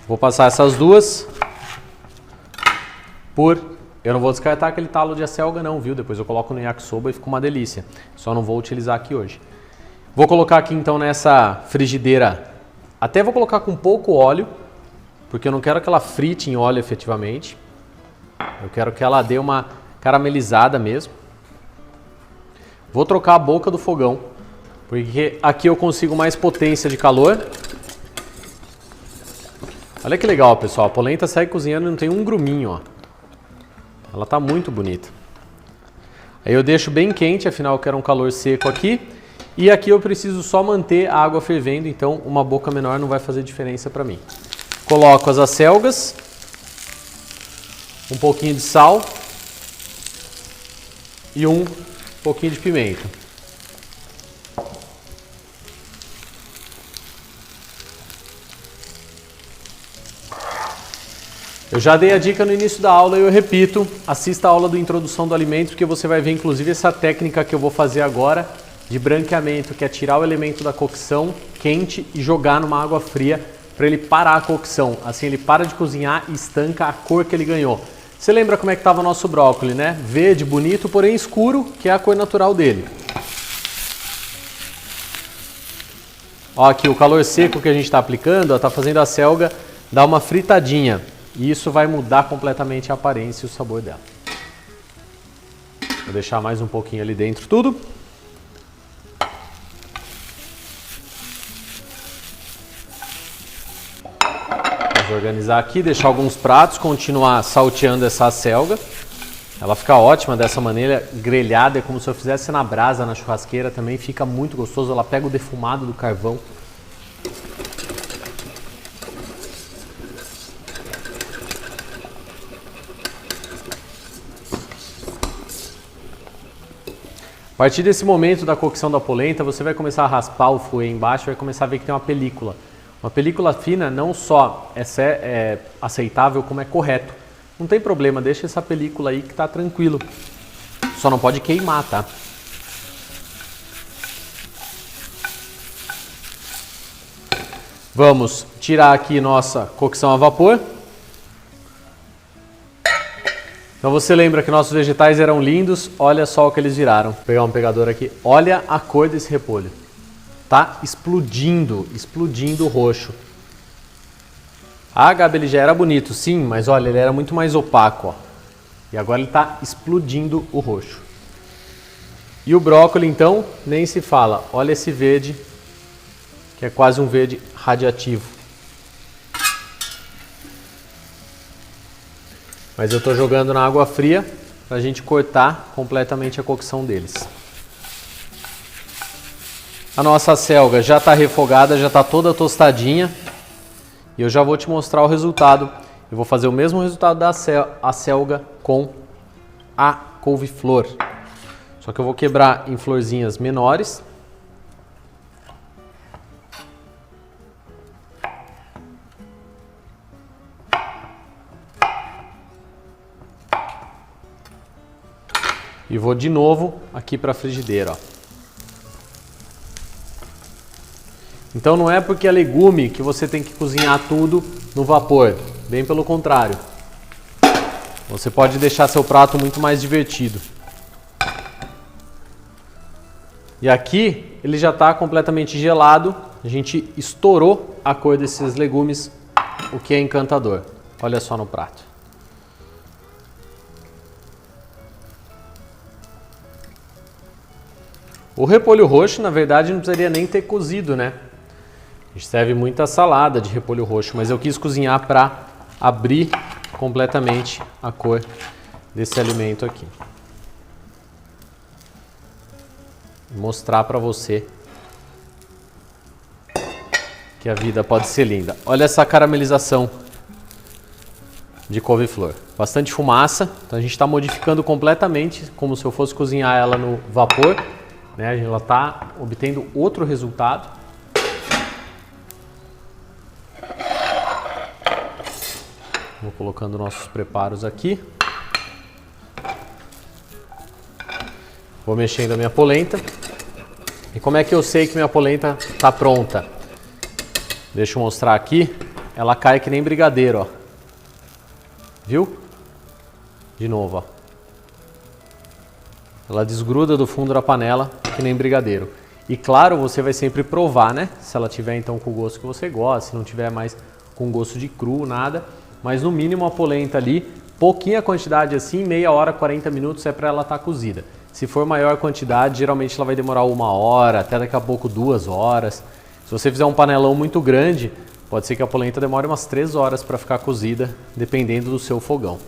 Vou passar essas duas por... Eu não vou descartar aquele talo de acelga não, viu? Depois eu coloco no yakisoba e fica uma delícia. Só não vou utilizar aqui hoje. Vou colocar aqui então nessa frigideira, até vou colocar com pouco óleo, porque eu não quero que ela frite em óleo efetivamente. Eu quero que ela dê uma caramelizada mesmo. Vou trocar a boca do fogão, porque aqui eu consigo mais potência de calor. Olha que legal, pessoal. A polenta segue cozinhando e não tem um gruminho, ó. Ela tá muito bonita. Aí eu deixo bem quente, afinal eu quero um calor seco aqui. E aqui eu preciso só manter a água fervendo, então uma boca menor não vai fazer diferença para mim. Coloco as acelgas, um pouquinho de sal e um pouquinho de pimenta. Eu já dei a dica no início da aula e eu repito, assista a aula do Introdução do Alimento, porque você vai ver inclusive essa técnica que eu vou fazer agora de branqueamento, que é tirar o elemento da cocção quente e jogar numa água fria para ele parar a cocção. Assim ele para de cozinhar e estanca a cor que ele ganhou. Você lembra como é que estava o nosso brócolis, né? Verde, bonito, porém escuro, que é a cor natural dele. Ó, aqui o calor seco que a gente está aplicando, está fazendo a selga dar uma fritadinha. E isso vai mudar completamente a aparência e o sabor dela. Vou deixar mais um pouquinho ali dentro tudo. Vamos organizar aqui, deixar alguns pratos, continuar salteando essa selga. Ela fica ótima dessa maneira, grelhada, é como se eu fizesse na brasa, na churrasqueira, também fica muito gostoso. Ela pega o defumado do carvão. A partir desse momento da cocção da polenta, você vai começar a raspar o fouet embaixo, vai começar a ver que tem uma película. Uma película fina não só é aceitável, como é correto. Não tem problema, deixa essa película aí que tá tranquilo. Só não pode queimar, tá? Vamos tirar aqui nossa cocção a vapor. Então você lembra que nossos vegetais eram lindos, olha só o que eles viraram. Vou pegar um pegador aqui, olha a cor desse repolho. Tá explodindo, explodindo o roxo. Ah, Gabi, ele já era bonito, sim, mas olha, ele era muito mais opaco, ó. E agora ele tá explodindo o roxo. E o brócolis, então, nem se fala. Olha esse verde, que é quase um verde radiativo. Mas eu estou jogando na água fria para a gente cortar completamente a cocção deles. A nossa selga já está refogada, já está toda tostadinha. E eu já vou te mostrar o resultado. Eu vou fazer o mesmo resultado da selga com a couve-flor. Só que eu vou quebrar em florzinhas menores. E vou de novo aqui para a frigideira, ó. Então não é porque é legume que você tem que cozinhar tudo no vapor, bem pelo contrário. Você pode deixar seu prato muito mais divertido. E aqui ele já está completamente gelado, a gente estourou a cor desses legumes, o que é encantador. Olha só no prato. O repolho roxo, na verdade, não precisaria nem ter cozido, né? A gente serve muita salada de repolho roxo, mas eu quis cozinhar para abrir completamente a cor desse alimento aqui. Mostrar para você que a vida pode ser linda. Olha essa caramelização de couve-flor. Bastante fumaça, então a gente está modificando completamente, como se eu fosse cozinhar ela no vapor. Né? Ela está obtendo outro resultado. Vou colocando nossos preparos aqui. Vou mexendo a minha polenta. E como é que eu sei que minha polenta está pronta? Deixa eu mostrar aqui. Ela cai que nem brigadeiro, ó. Viu? De novo, ó. Ela desgruda do fundo da panela que nem brigadeiro. E claro, você vai sempre provar, né? Se ela tiver então com o gosto que você gosta, se não tiver mais com gosto de cru, nada. Mas no mínimo a polenta ali, pouquinha quantidade assim, meia hora, 40 minutos é para ela estar cozida. Se for maior quantidade, geralmente ela vai demorar 1 hora, até daqui a pouco 2 horas. Se você fizer um panelão muito grande, pode ser que a polenta demore umas 3 horas para ficar cozida, dependendo do seu fogão.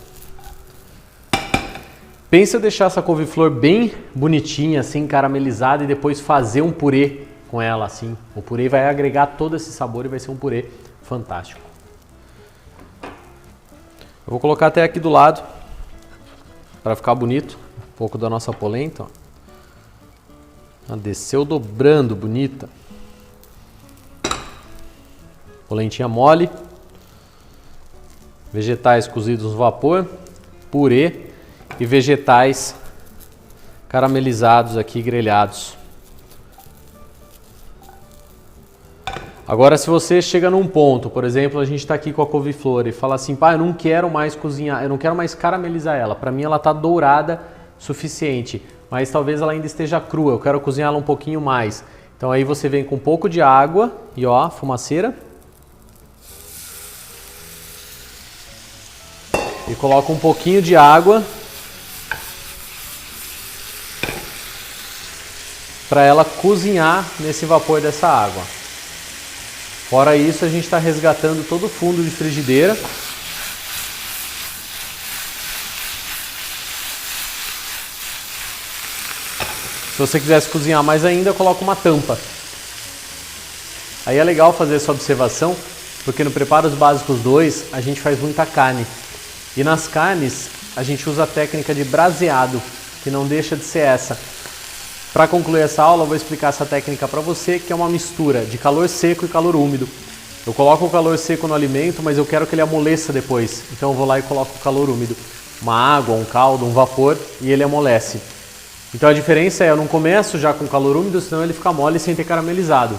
Pensa em deixar essa couve-flor bem bonitinha, assim, caramelizada e depois fazer um purê com ela, assim. O purê vai agregar todo esse sabor e vai ser um purê fantástico. Eu vou colocar até aqui do lado, para ficar bonito. pouco da nossa polenta, ó. Ela desceu dobrando, bonita. Polentinha mole. Vegetais cozidos no vapor. Purê e vegetais caramelizados aqui, grelhados. Agora, se você chega num ponto, por exemplo, a gente está aqui com a couve-flor e fala assim, pá, eu não quero mais cozinhar, eu não quero mais caramelizar ela. Para mim ela está dourada suficiente, mas talvez ela ainda esteja crua, eu quero cozinhar ela um pouquinho mais. Então aí você vem com um pouco de água e ó, fumaceira. E coloca um pouquinho de água para ela cozinhar nesse vapor dessa água. Fora isso, a gente está resgatando todo o fundo de frigideira. Se você quisesse cozinhar mais ainda, coloca uma tampa. Aí é legal fazer essa observação, porque no Preparos Básicos 2 a gente faz muita carne. E nas carnes a gente usa a técnica de braseado, que não deixa de ser essa. Para concluir essa aula, eu vou explicar essa técnica para você, que é uma mistura de calor seco e calor úmido. Eu coloco o calor seco no alimento, mas eu quero que ele amoleça depois. Então eu vou lá e coloco o calor úmido. Uma água, um caldo, um vapor, e ele amolece. Então a diferença é, eu não começo já com calor úmido, senão ele fica mole sem ter caramelizado.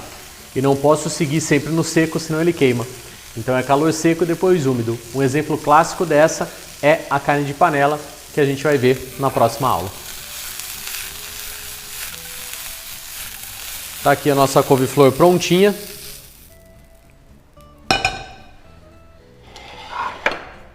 E não posso seguir sempre no seco, senão ele queima. Então é calor seco e depois úmido. Um exemplo clássico dessa é a carne de panela, que a gente vai ver na próxima aula. Tá aqui a nossa couve-flor prontinha.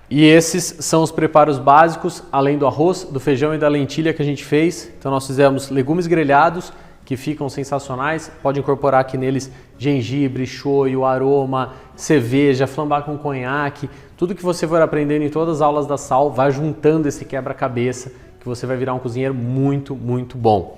E esses são os preparos básicos, além do arroz, do feijão e da lentilha que a gente fez. Então nós fizemos legumes grelhados, que ficam sensacionais. Pode incorporar aqui neles gengibre, shoyu, aroma, cerveja, flambar com conhaque. Tudo que você for aprendendo em todas as aulas da Sal, vai juntando esse quebra-cabeça, que você vai virar um cozinheiro muito, muito bom.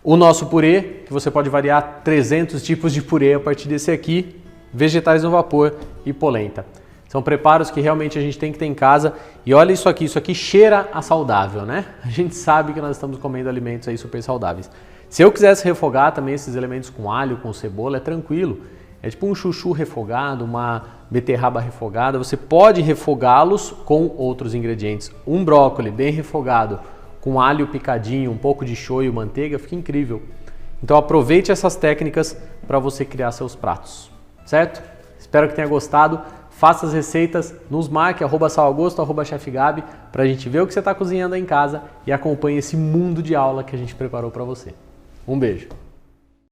O nosso purê, que você pode variar 300 tipos de purê a partir desse aqui, vegetais no vapor e polenta. São preparos que realmente a gente tem que ter em casa. E olha isso aqui cheira a saudável, né? A gente sabe que nós estamos comendo alimentos aí super saudáveis. Se eu quisesse refogar também esses elementos com alho, com cebola, é tranquilo. É tipo um chuchu refogado, uma beterraba refogada. Você pode refogá-los com outros ingredientes. Um brócolis bem refogado, com alho picadinho, um pouco de shoyu, manteiga, fica incrível. Então aproveite essas técnicas para você criar seus pratos, certo? Espero que tenha gostado. Faça as receitas, nos marque, @salagosto, @chefgabi, para a gente ver o que você está cozinhando aí em casa e acompanhe esse mundo de aula que a gente preparou para você. Um beijo!